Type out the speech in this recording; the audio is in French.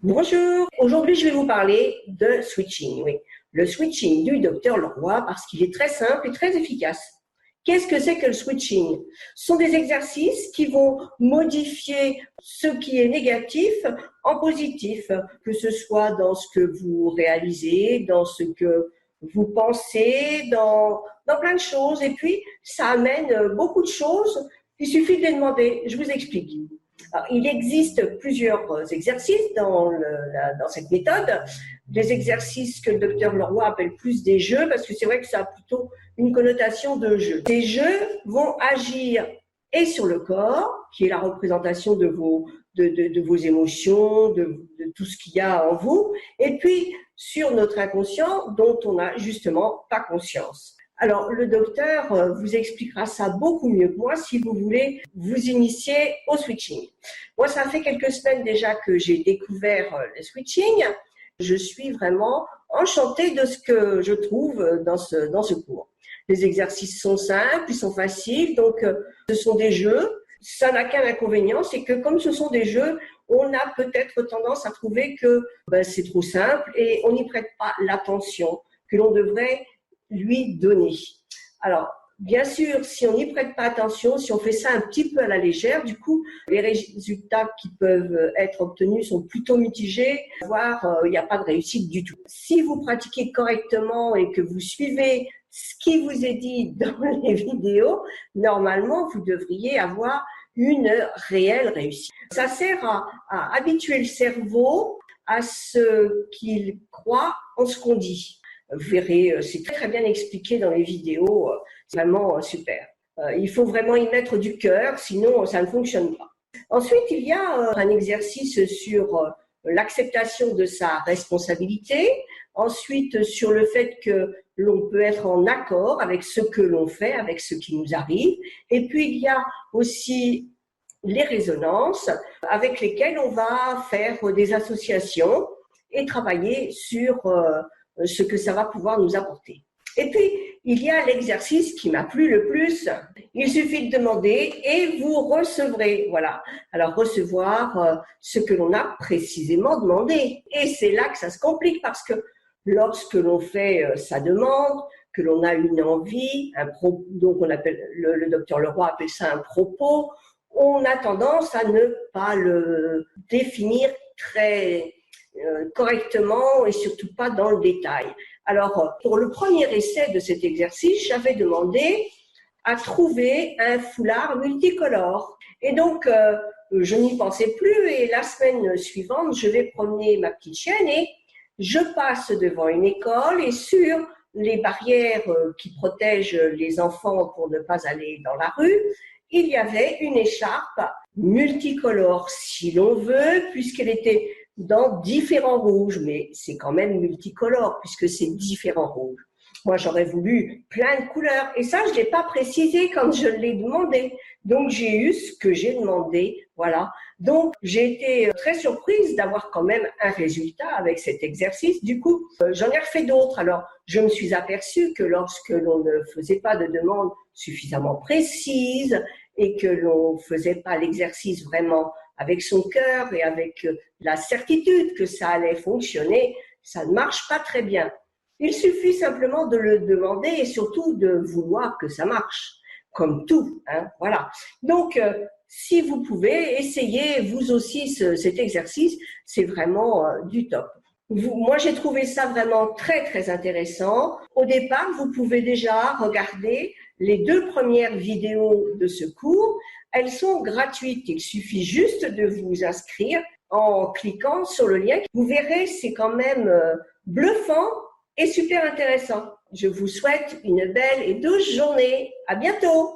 Bonjour, aujourd'hui je vais vous parler de switching, oui. Le switching du docteur Leroy parce qu'il est très simple et très efficace. Qu'est-ce que c'est que le switching? Ce sont des exercices qui vont modifier ce qui est négatif en positif, que ce soit dans ce que vous réalisez, dans ce que vous pensez, dans plein de choses. Et puis, ça amène beaucoup de choses. Il suffit de les demander. Je vous explique. Alors, il existe plusieurs exercices dans cette méthode. Des exercices que le docteur Leroy appelle plus des jeux, parce que c'est vrai que ça a plutôt une connotation de jeu. Ces jeux vont agir et sur le corps, qui est la représentation de vos émotions, de tout ce qu'il y a en vous, et puis sur notre inconscient dont on n'a justement pas conscience. Alors, le docteur vous expliquera ça beaucoup mieux que moi si vous voulez vous initier au switching. Moi, ça fait quelques semaines déjà que j'ai découvert le switching. Je suis vraiment enchantée de ce que je trouve dans ce cours. Les exercices sont simples, ils sont faciles, donc ce sont des jeux. Ça n'a qu'un inconvénient, c'est que comme ce sont des jeux, on a peut-être tendance à trouver que c'est trop simple et on n'y prête pas l'attention que l'on devrait lui donner. Alors, bien sûr, si on n'y prête pas attention, si on fait ça un petit peu à la légère, du coup, les résultats qui peuvent être obtenus sont plutôt mitigés, voire il n'y a pas de réussite du tout. Si vous pratiquez correctement et que vous suivez ce qui vous est dit dans les vidéos, normalement, vous devriez avoir une réelle réussite. Ça sert à habituer le cerveau à ce qu'il croit en ce qu'on dit. Vous verrez, c'est très bien expliqué dans les vidéos, c'est vraiment super. Il faut vraiment y mettre du cœur, sinon ça ne fonctionne pas. Ensuite, il y a un exercice sur l'acceptation de sa responsabilité, ensuite sur le fait que l'on peut être en accord avec ce que l'on fait, avec ce qui nous arrive, et puis il y a aussi les résonances avec lesquelles on va faire des associations et travailler sur ce que ça va pouvoir nous apporter. Et puis, il y a l'exercice qui m'a plu le plus. Il suffit de demander et vous recevrez. Voilà. Alors, recevoir ce que l'on a précisément demandé. Et c'est là que ça se complique parce que lorsque l'on fait sa demande, que l'on a une envie, donc on appelle, le docteur Leroy appelle ça un propos, on a tendance à ne pas le définir très correctement et surtout pas dans le détail. Alors, pour le premier essai de cet exercice, j'avais demandé à trouver un foulard multicolore. Et donc, je n'y pensais plus et la semaine suivante, je vais promener ma petite chienne et je passe devant une école et sur les barrières qui protègent les enfants pour ne pas aller dans la rue, il y avait une écharpe multicolore, si l'on veut, puisqu'elle était dans différents rouges, mais c'est quand même multicolore puisque c'est différents rouges. Moi, j'aurais voulu plein de couleurs et ça, je ne l'ai pas précisé quand je l'ai demandé. Donc, j'ai eu ce que j'ai demandé, voilà. Donc, j'ai été très surprise d'avoir quand même un résultat avec cet exercice. Du coup, j'en ai refait d'autres. Alors, je me suis aperçue que lorsque l'on ne faisait pas de demande suffisamment précise et que l'on ne faisait pas l'exercice vraiment avec son cœur et avec la certitude que ça allait fonctionner, ça ne marche pas très bien. Il suffit simplement de le demander et surtout de vouloir que ça marche, comme tout, hein, voilà. Donc, si vous pouvez, essayez vous aussi cet exercice, c'est vraiment du top. Moi, j'ai trouvé ça vraiment très, très intéressant. Au départ, vous pouvez déjà regarder les 2 premières vidéos de ce cours. Elles sont gratuites. Il suffit juste de vous inscrire en cliquant sur le lien. Vous verrez, c'est quand même bluffant et super intéressant. Je vous souhaite une belle et douce journée. À bientôt!